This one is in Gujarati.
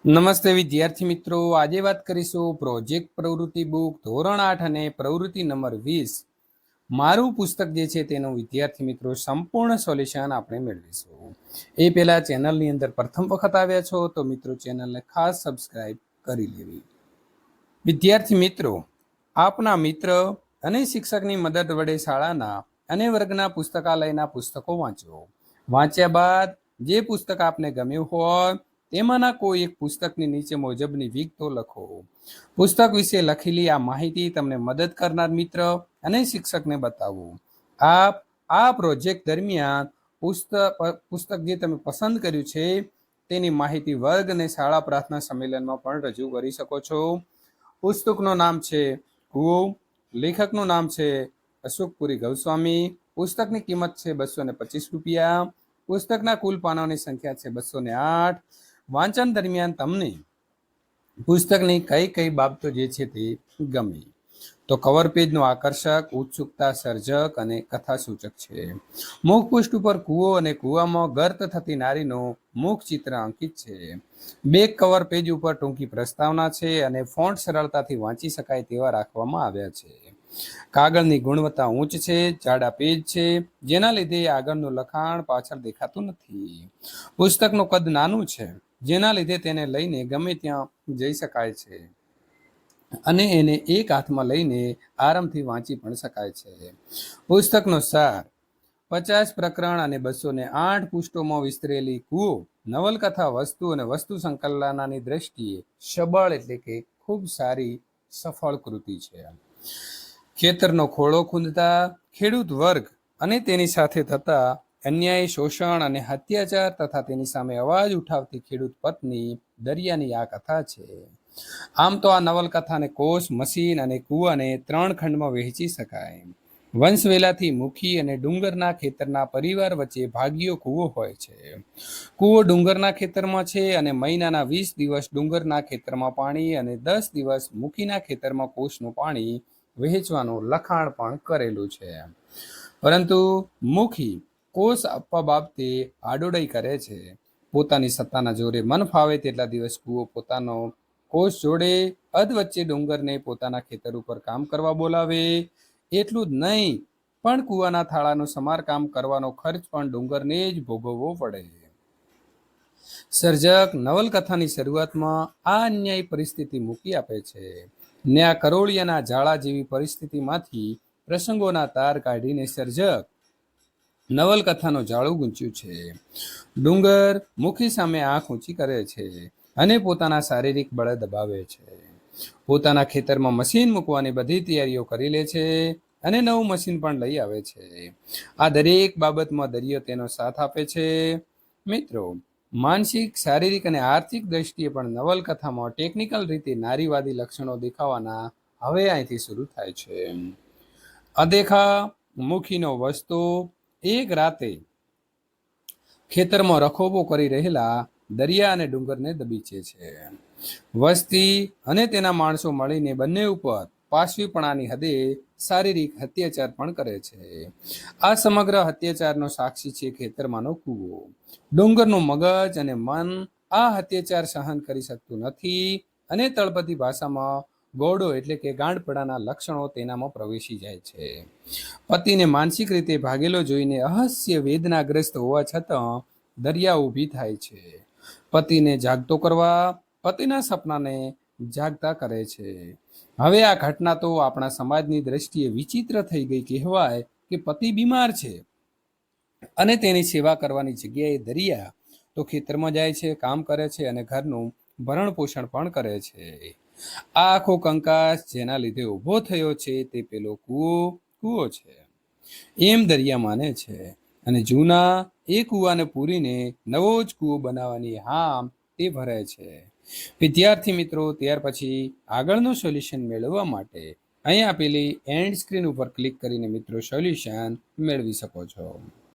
નમસ્તે વિદ્યાર્થી મિત્રો, આજે વાત કરીશું પ્રોજેક્ટ પ્રવૃત્તિ બુક ધોરણ 8 અને પ્રવૃત્તિ નંબર 20 મારું પુસ્તક જે છે તેનું વિદ્યાર્થી મિત્રો સંપૂર્ણ સોલ્યુશન આપણે મેળવીશું। એ પહેલા ચેનલની અંદર પ્રથમ વખત આવ્યા છો તો મિત્રો ચેનલને ખાસ સબસ્ક્રાઇબ કરી લેવી। વિદ્યાર્થી મિત્રો, આપના મિત્ર અને શિક્ષકની મદદ વડે શાળાના અને વર્ગના પુસ્તકાલયના પુસ્તકો વાંચો। વાંચ્યા બાદ જે પુસ્તક આપને ગમ્યું હોય તેમાંના કોઈ એક પુસ્તકની નીચે મુજબની વિગતો લખો। પુસ્તક વિશે લખેલી આ માહિતી તમને મદદ કરનાર મિત્ર અને શિક્ષકને બતાવો। આપ આ પ્રોજેક્ટ દરમિયાન પુસ્તક જે તમે પસંદ કર્યું છે તેની માહિતી વર્ગ અને શાળા પ્રાર્થના સંમેલનમાં પણ રજૂ કરી શકો છો। પુસ્તકનું નામ છે કૂવો, લેખકનું નામ છે અશોકપુરી ગૌસ્વામી, પુસ્તકની કિંમત છે ₹225। પુસ્તકના કુલ પાનાઓની સંખ્યા છે 208। વાંચન દરમિયાન તમને પુસ્તકની કઈ કઈ બાબતો જે છે તે ગમે તો કવર પેજનું આકર્ષક, ઉત્સુકતા સર્જક અને કથા સૂચક છે। મુખપૃષ્ઠ ઉપર કૂવો અને કૂવામાં ગર્ત થતી નારીનું મુખ ચિત્ર અંકિત છે। બેક કવર પેજ ઉપર ટૂંકી પ્રસ્તાવના છે અને ફોન્ટ સરળતાથી વાંચી શકાય તેવા રાખવામાં આવ્યા છે। કાગળની ગુણવત્તા ઉચ્ચ છે, જાડા પેજ છે, જેના લીધે આગળનું લખાણ પાછળ દેખાતું નથી। પુસ્તકનું કદ નાનું છે, જેના લીધે તેને લઈને ગમે ત્યાં જઈ શકાય છે અને એને એક હાથમાં લઈને આરામથી વાંચી પણ શકાય છે। પુસ્તકનો સાર: 50 પ્રકરણ અને 208 પૃષ્ઠોમાં વિસ્તરેલી કૂવો નવલકથા વસ્તુ અને વસ્તુ સંકલનની દ્રષ્ટિએ સબળ એટલે કે ખૂબ સારી સફળ કૃતિ છે। ખેતરનો ખોળો ખૂંદતા ખેડૂત વર્ગ અને તેની સાથે થતા અન્યાય, શોષણ અને અત્યાચાર તથા તેની સામે અવાજ ઉઠાવતી ખેડૂત પત્ની દરિયાની આ કથા છે। આમ તો આ નવલકથાને કોષ, મશીન અને કૂવાને 3 ખંડમાં વહેંચી શકાય। વંશવેલાથી મુખી અને ડુંગરના ખેતરના પરિવાર વચ્ચે ભાગ્યો કૂવો હોય છે। કૂવો ડુંગરના ખેતરમાં છે અને મહિનાના 20 દિવસ ડુંગરના ખેતરમાં પાણી અને 10 દિવસ મુખીના ખેતરમાં કોષનું પાણી વહેંચવાનું લખાણ પણ કરેલું છે। પરંતુ મુખી કોષ આપવા બાબતે આડોડાઈ કરે છે। પોતાની સત્તાના જોરે મન ફાવે તેટલા દિવસ કૂવો પોતાનો કોષ જોડે અધવચ્ચે ડુંગરને પોતાના ખેતર ઉપર કામ કરવા બોલાવે। એટલું જ નહીં પણ કૂવાના થાળાનું સમારકામ કરવાનો ખર્ચ પણ ડુંગરને જ ભોગવવો પડે। સર્જક નવલકથાની શરૂઆતમાં આ અન્યાયી પરિસ્થિતિ મૂકી આપે છે ને આ કરોળિયાના જાળા જેવી પરિસ્થિતિમાંથી પ્રસંગોના તાર કાઢીને સર્જક નવલકથાનું જાળું ગૂંચ્યું છે। ડુંગર મુખી સામે આંખ ઊંચી કરે છે અને પોતાના શારીરિક બળ દબાવે છે। પોતાના ખેતરમાં મશીન મૂકવાની બધી તૈયારીઓ કરી લે છે અને નવું મશીન પણ લઈ આવે છે। આ દરેક બાબતમાં દરિયો તેનો સાથ આપે છે। મિત્રો, માનસિક, શારીરિક અને આર્થિક દ્રષ્ટિએ પણ નવલકથામાં ટેકનિકલ રીતે નારીવાદી લક્ષણો દેખાવાના હવે અહીંથી શરૂ થાય છે। અદેખા મુખીનો વસ્તો એક રાતે ખેતરમાં રખોપો કરી રહેલા દરિયા અને ડુંગરને દબીચે છે। વસ્તી અને તેના માણસો મળીને બંને ઉપર પાશવીપણાની હદે શારીરિક અત્યાચાર પણ કરે છે। આ સમગ્ર અત્યાચારનો સાક્ષી છે ખેતરમાંનો કૂવો। ડુંગરનું મગજ અને મન આ અત્યાચાર સહન કરી શકતું નથી અને તળપદી ભાષામાં ગોળો એટલે કે ગાંડપડાના લક્ષણો તેનામાં પ્રવેશી જાય છે। પતિને માનસિક રીતે ભાગેલો જોઈને અહસ્ય વેદનાગ્રસ્ત હોવા છતાં દરિયા ઊભી થાય છે। પતિને જાગતો કરવા પતિના સપનાને જાગતા કરે છે। હવે આ ઘટના તો આપણા સમાજની દ્રષ્ટિએ વિચિત્ર થઈ ગઈ કહેવાય કે પતિ બીમાર છે અને તેની સેવા કરવાની જગ્યાએ દરિયા તો ખેતરમાં જાય છે, કામ કરે છે અને ઘરનું ભરણ પોષણ પણ કરે છે। આ આખો કંકાસ જેના લીધે ઊભો થયો છે તે પેલો કૂવો છે એમ દરિયા માને છે અને જૂના એ કૂવાને પૂરીને નવો જ કૂવો બનાવવાની હામ તે ભરે છે। વિદ્યાર્થી મિત્રો, ત્યાર પછી આગળનું સોલ્યુશન મેળવવા માટે અહીં આપેલી એન્ડ સ્ક્રીન ઉપર ક્લિક કરીને મિત્રો સોલ્યુશન મેળવી શકો છો।